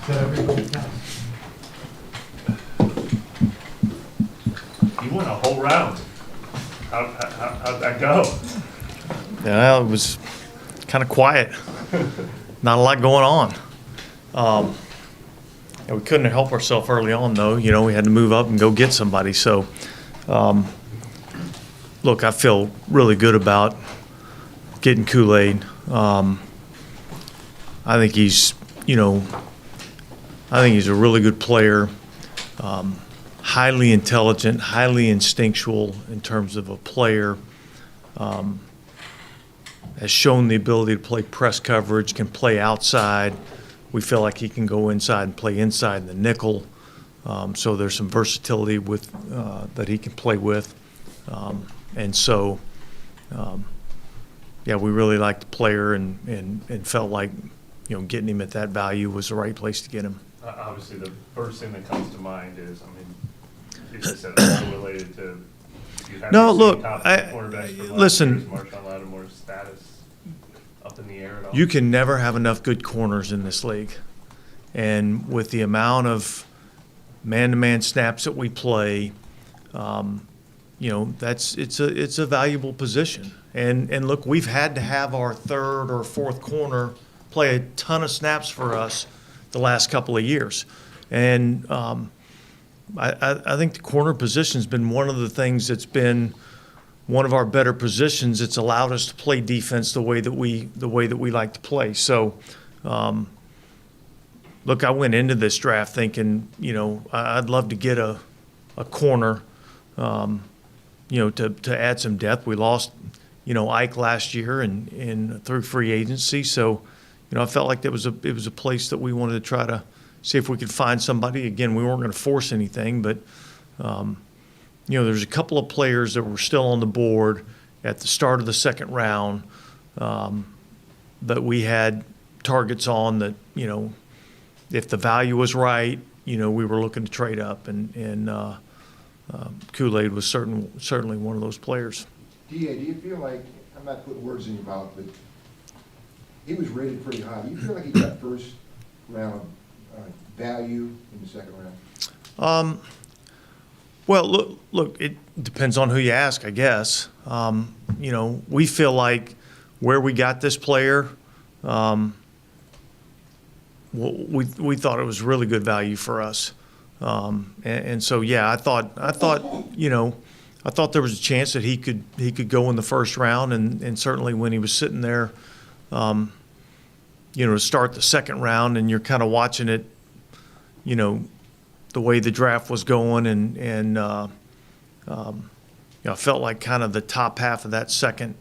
that every goal counts. You won a whole round. How'd that go? Yeah, it was kind of quiet. Not a lot going on. Yeah, we couldn't help ourselves early on, though. You know, we had to move up and go get somebody. So, look, I feel really good about getting Kool-Aid. I think he's, I think he's a really good player. Highly intelligent, highly instinctual in terms of a player. Has shown the ability to play press coverage, can play outside. We feel like he can go inside and play inside in the nickel. So there's some versatility with that he can play with. And so, yeah, we really liked the player and felt like, getting him at that value was the right place to get him. Obviously, the first thing that comes to mind is, is this at all related to you having No, seen look, top quarterbacks for last listen. year? Is Marshon Lattimore's status up in the air at all? You can never have enough good corners in this league. And with the amount of man-to-man snaps that we play, it's a valuable position. And look, we've had to have our third or fourth corner play a ton of snaps for us the last couple of years. And I think the corner position's been one of the things that's been one of our better positions. It's allowed us to play defense the way that we like to play. So, look, I went into this draft thinking, I'd love to get a corner, to add some depth. We lost, Ike last year and through free agency. So, I felt like it was a place that we wanted to try to see if we could find somebody. Again, we weren't going to force anything, but there's a couple of players that were still on the board at the start of the second round that we had targets on that, if the value was right, we were looking to trade up, and Kool-Aid was certainly one of those players. DA, do you feel like, I'm not putting words in your mouth, but he was rated pretty high. Do you feel like he got first round value in the second round? Well, look, it depends on who you ask, I guess. We feel like where we got this player, we thought it was really good value for us. And so, yeah, I thought there was a chance that he could go in the first round, and certainly when he was sitting there, to start the second round, and you're kind of watching it, the way the draft was going, and I felt like kind of the top half of that second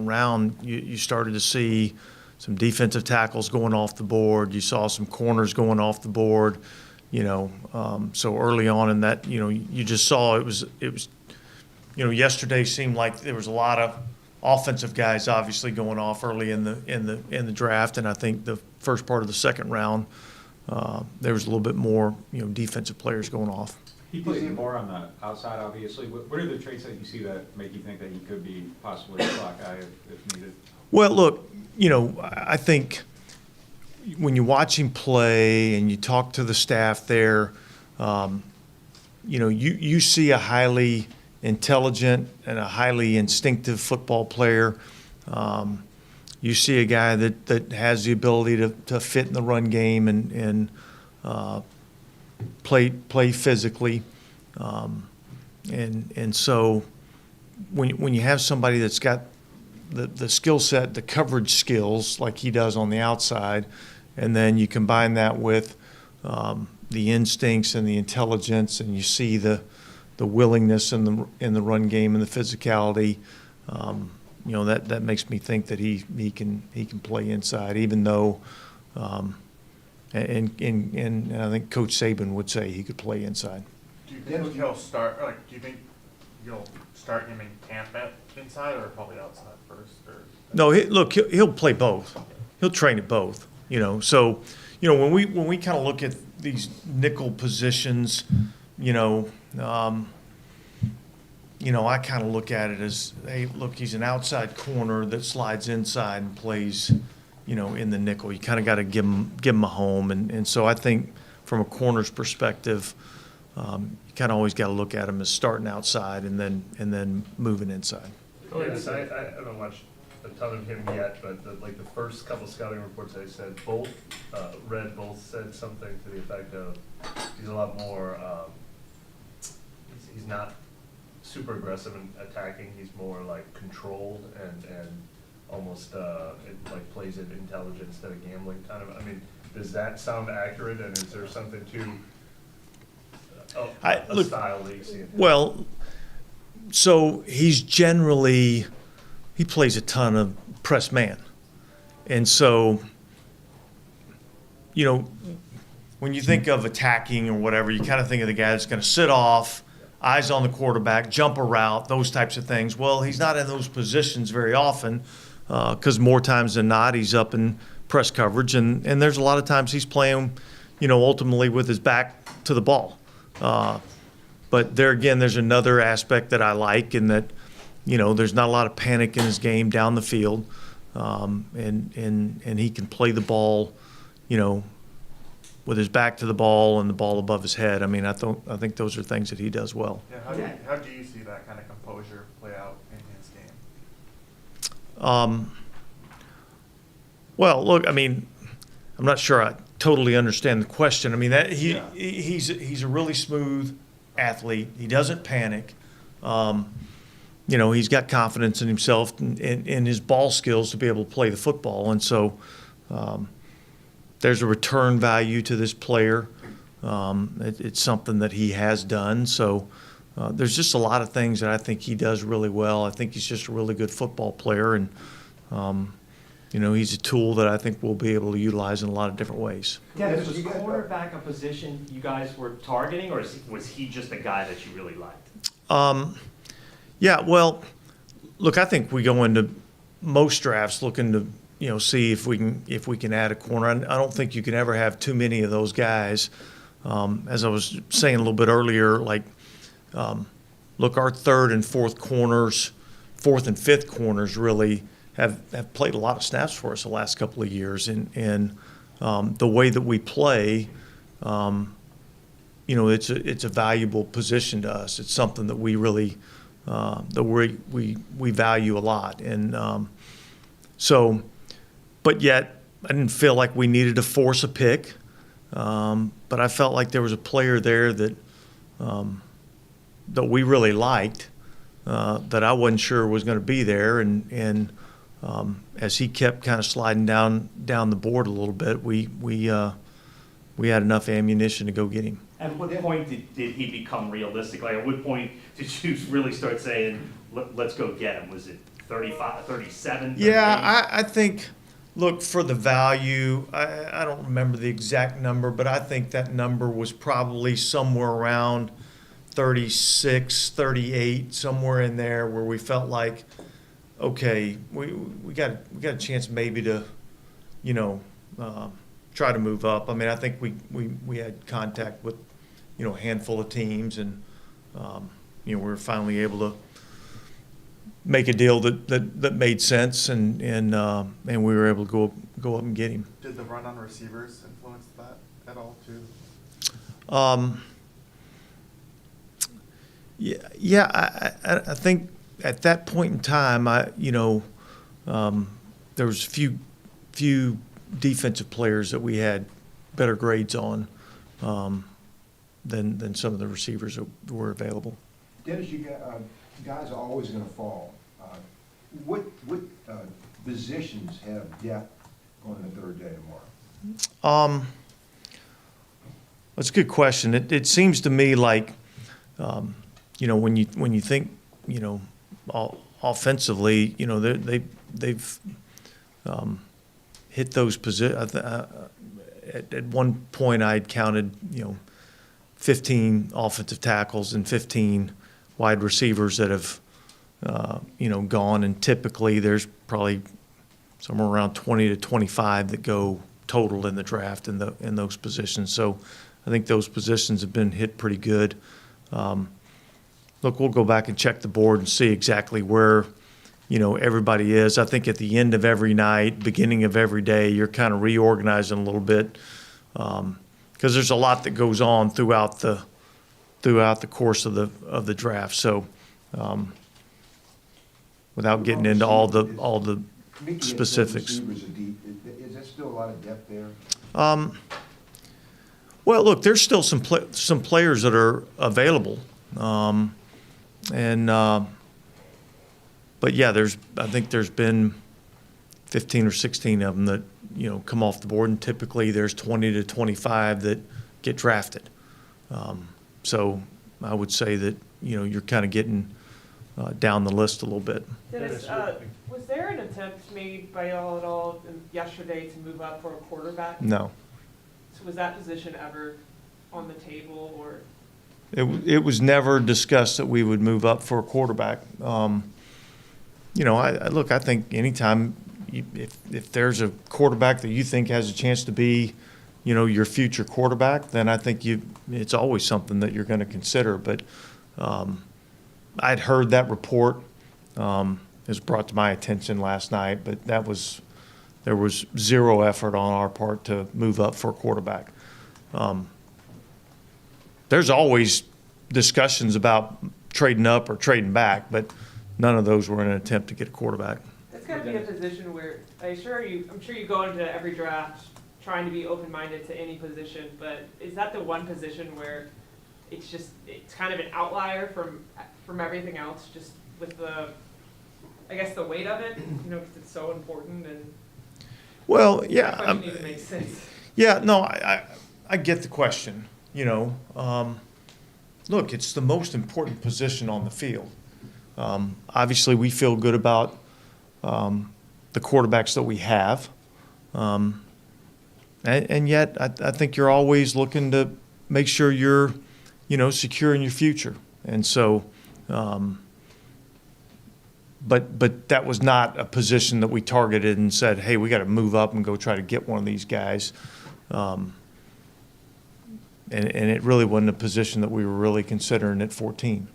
round, you started to see some defensive tackles going off the board. You saw some corners going off the board. So early on in that, you just saw it was. Yesterday seemed like there was a lot of offensive guys obviously going off early in the draft, and I think the first part of the second round there was a little bit more defensive players going off. He plays more on the outside, obviously. What are the traits that you see that make you think that he could be possibly a slot guy if needed? Well, look, I think when you watch him play and you talk to the staff there, you see a highly intelligent and a highly instinctive football player. You see a guy that has the ability to fit in the run game and play physically. And so when you have somebody that's got the skill set, the coverage skills like he does on the outside, and then you combine that with the instincts and the intelligence, and you see the willingness in the run game and the physicality, that makes me think that he can play inside, even though and I think Coach Saban would say he could play inside. Do you think he'll start? Do you think you'll start him in camp at inside or probably outside first? Or No, he'll play both. He'll train at both. So when we kind of look at these nickel positions, I kind of look at it as, hey, look, he's an outside corner that slides inside and plays, in the nickel. You kind of got to give him a home. And so I think from a corner's perspective, you kind of always got to look at him as starting outside and then moving inside. Yes, I haven't watched a ton of him yet, but the first couple scouting reports I said, both said something to the effect of he's a lot more, he's not super aggressive in attacking, he's more like controlled and almost plays it intelligent instead of gambling kind of. I mean, does that sound accurate, and is there something to a style that you see in him? Well, so he plays a ton of press man. And so, when you think of attacking or whatever, you kind of think of the guy that's going to sit off, eyes on the quarterback, jump a route, those types of things. Well, he's not in those positions very often because more times than not, he's up in press coverage. And there's a lot of times he's playing, ultimately with his back to the ball. But there again, there's another aspect that I like in that, there's not a lot of panic in his game down the field, and he can play the ball, with his back to the ball and the ball above his head. I mean, I think those are things that he does well. Yeah, how do you see that kind of composure play out in his game? Well, look, I mean, I'm not sure I totally understand the question. I mean, he's a really smooth athlete. He doesn't panic. He's got confidence in himself and in his ball skills to be able to play the football. And so there's a return value to this player. It's something that he has done. So there's just a lot of things that I think he does really well. I think he's just a really good football player. And, he's a tool that I think we'll be able to utilize in a lot of different ways. Dennis, was cornerback a position you guys were targeting, or was he just a guy that you really liked? Yeah, well, look, I think we go into most drafts looking to, see if we can add a corner. I don't think you can ever have too many of those guys. As I was saying a little bit earlier, look, our third and fourth and fifth corners really have played a lot of snaps for us the last couple of years. And the way that we play, it's a valuable position to us. It's something that we really that we value a lot. And but yet I didn't feel like we needed to force a pick. But I felt like there was a player there that we really liked, that I wasn't sure was going to be there. And as he kept kind of sliding down the board a little bit, we had enough ammunition to go get him. At what point did he become realistic? Like, at what point did you really start saying, let's go get him? Was it 35, 37? Yeah, I think, look, for the value, I don't remember the exact number, but I think that number was probably somewhere around 36, 38, somewhere in there where we felt like, okay, we got a chance maybe to, try to move up. I mean, I think we had contact with, a handful of teams, and we were finally able to make a deal that made sense, and we were able to go up and get him. Did the run on receivers influence that at all too? Yeah, I think at that point in time, there was a few defensive players that we had better grades on than some of the receivers that were available. Dennis, guys are always going to fall. What positions have depth on the third day tomorrow? That's a good question. It seems to me like, when you think, offensively, they've hit those positions. At one point, I had counted, 15 offensive tackles and 15 wide receivers that have, gone. And typically, there's probably somewhere around 20 to 25 that go total in the draft in those positions. So I think those positions have been hit pretty good. Look, we'll go back and check the board and see exactly where everybody is. I think at the end of every night, beginning of every day, you're kind of reorganizing a little bit, because there's a lot that goes on throughout the course of the draft. So, without getting into all the Mickey had said specifics. receivers are deep. Is there still a lot of depth there? Well, look, there's still some players that are available, but yeah, I think there's been 15 or 16 of them that come off the board, and typically there's 20 to 25 that get drafted. So I would say that you're kind of getting down the list a little bit. Dennis, was there an attempt made by y'all at all yesterday to move up for a quarterback? No. So was that position ever on the table, or? It was never discussed that we would move up for a quarterback. I think anytime if there's a quarterback that you think has a chance to be, your future quarterback, then I think it's always something that you're going to consider. But I'd heard that report. It was brought to my attention last night, but there was zero effort on our part to move up for a quarterback. There's always discussions about trading up or trading back, but none of those were in an attempt to get a quarterback. It's got to be a position where I'm sure you go into every draft trying to be open-minded to any position, but is that the one position where it's kind of an outlier from everything else, just with the weight of it, because it's so important and. Well, yeah. That question even makes sense. Yeah, no, I get the question. Look, it's the most important position on the field. Obviously, we feel good about the quarterbacks that we have. And yet, I think you're always looking to make sure you're, secure in your future. And so, but that was not a position that we targeted and said, hey, we got to move up and go try to get one of these guys. And it really wasn't a position that we were really considering at 14.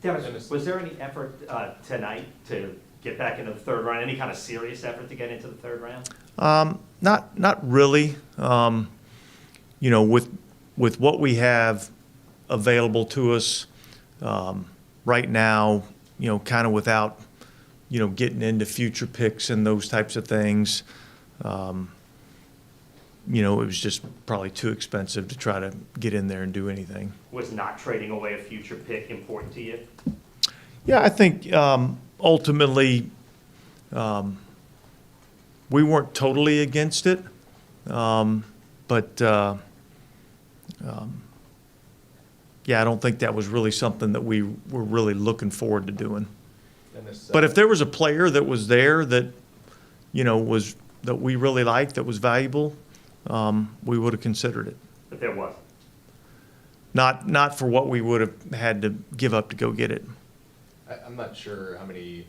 Dennis, was there any effort tonight to get back into the third round? Any kind of serious effort to get into the third round? Not really. With what we have available to us right now, kind of without, getting into future picks and those types of things, it was just probably too expensive to try to get in there and do anything. Was not trading away a future pick important to you? Yeah, I think ultimately we weren't totally against it, but yeah, I don't think that was really something that we were really looking forward to doing. But if there was a player that was there that, that we really liked, that was valuable, we would have considered it. But there was. Not for what we would have had to give up to go get it. I'm not sure how many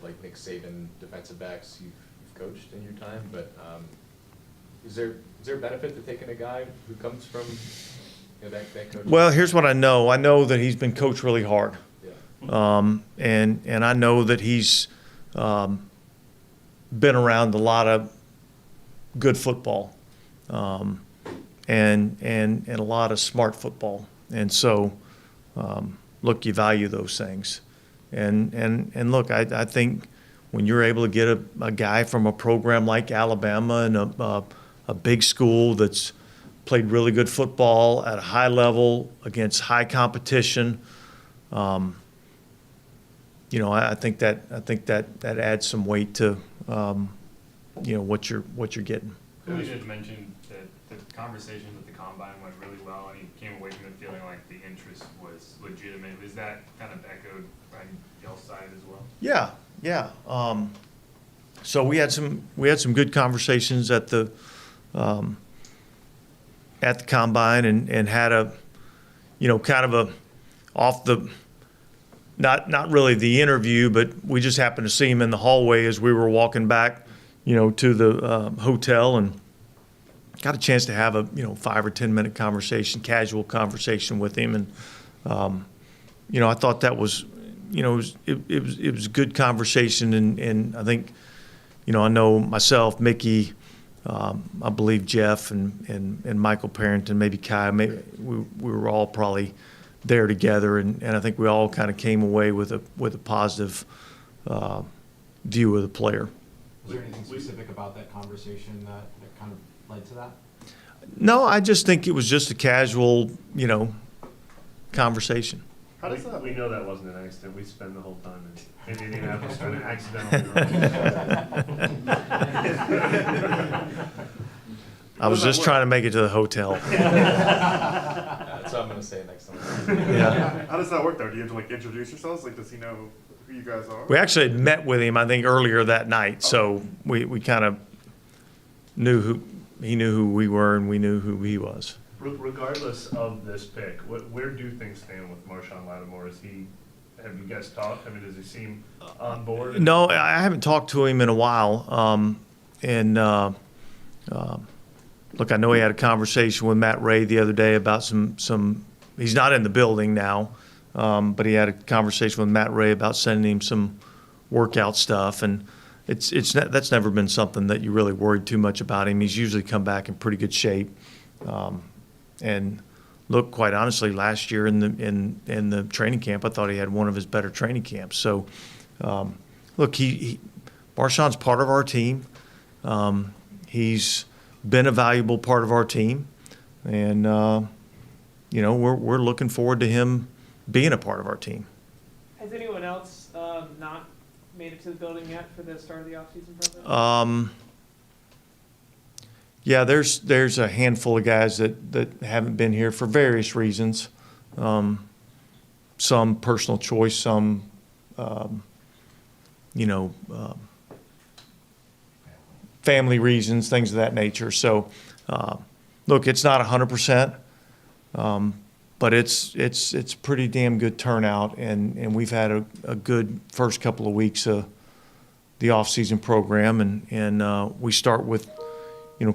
like Nick Saban defensive backs you've coached in your time, but is there a benefit to taking a guy who comes from that coach? Well, here's what I know. I know that he's been coached really hard. Yeah. And I know that he's been around a lot of good football, and a lot of smart football. And so, look, you value those things. And look, I think when you're able to get a guy from a program like Alabama and a big school that's played really good football at a high level against high competition, I think that adds some weight to what you're getting. Cooley did mention that the conversation with the combine went really well, and he came away from it feeling like the interest was legitimate. Was that kind of echoed on y'all's side as well? Yeah. So we had some good conversations at the combine and had a kind of a off the not really the interview, but we just happened to see him in the hallway as we were walking back to the hotel, and got a chance to have a 5 or 10 minute conversation, casual conversation with him, and I thought that was it was a good conversation, and I think, I know myself, Mickey, I believe Jeff and Michael Parrington, maybe Kai, we were all probably there together, and I think we all kind of came away with a positive view of the player. Was there anything specific about that conversation that kind of led to that? No, I just think it was just a casual, conversation. How does that? We know that wasn't an accident. We spent the whole time in Indianapolis trying to accidentally. I was just trying to make it to the hotel. That's what I'm gonna say next time. Yeah. How does that work though? Do you have to like introduce yourselves? Like, does he know who you guys are? We actually had met with him, I think, earlier that night, so we kind of knew he knew who we were and we knew who he was. Regardless of this pick, where do things stand with Marshon Lattimore? Have you guys talked? I mean, does he seem on board? No, I haven't talked to him in a while. Look, I know he had a conversation with Matt Ray the other day about some he's not in the building now, but he had a conversation with Matt Ray about sending him some workout stuff, and that's never been something that you really worried too much about him. He's usually come back in pretty good shape. And look, quite honestly, last year in the training camp, I thought he had one of his better training camps. So, look, Marshon's part of our team. He's been a valuable part of our team, and we're looking forward to him being a part of our team. Has anyone else not made it to the building yet for the start of the offseason program? Yeah, there's a handful of guys that haven't been here for various reasons. Some personal choice, some family reasons, things of that nature. So, look, it's not 100%, but it's pretty damn good turnout, and we've had a good first couple of weeks of the off-season program, and we start with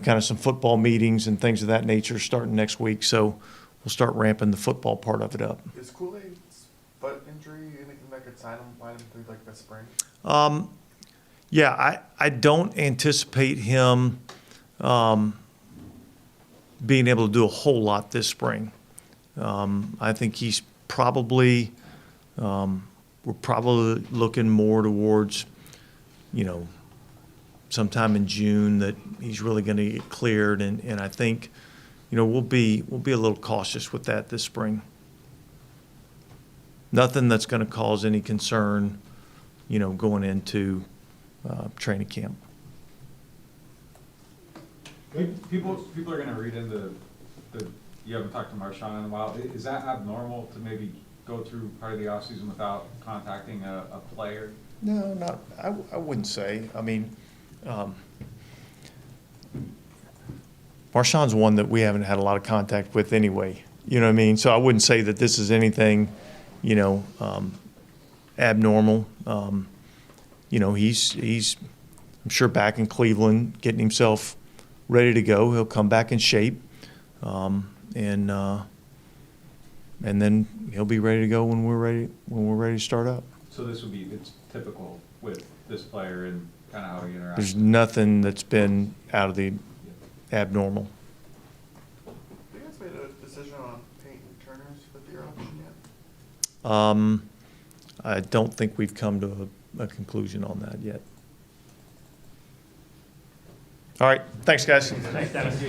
kind of some football meetings and things of that nature starting next week. So we'll start ramping the football part of it up. Is Kool-Aid's foot injury anything that could line him through like the spring? Yeah, I don't anticipate him being able to do a whole lot this spring. I think he's probably we're probably looking more towards sometime in June that he's really going to get cleared, and I think we'll be a little cautious with that this spring. Nothing that's going to cause any concern, going into training camp. People are gonna read into you haven't talked to Marshon in a while. Is that abnormal to maybe go through part of the offseason without contacting a player? No, not. I wouldn't say. I mean, Marshon's one that we haven't had a lot of contact with anyway. You know what I mean? So I wouldn't say that this is anything, abnormal. He's I'm sure back in Cleveland getting himself ready to go. He'll come back in shape, and then he'll be ready to go when we're ready to start up. So it's typical with this player and kind of how he interacts. There's nothing that's been out of the abnormal. Have you guys made a decision on Peyton Turner's fifth-year option yet? I don't think we've come to a conclusion on that yet. All right, thanks, guys. Thanks, Dennis.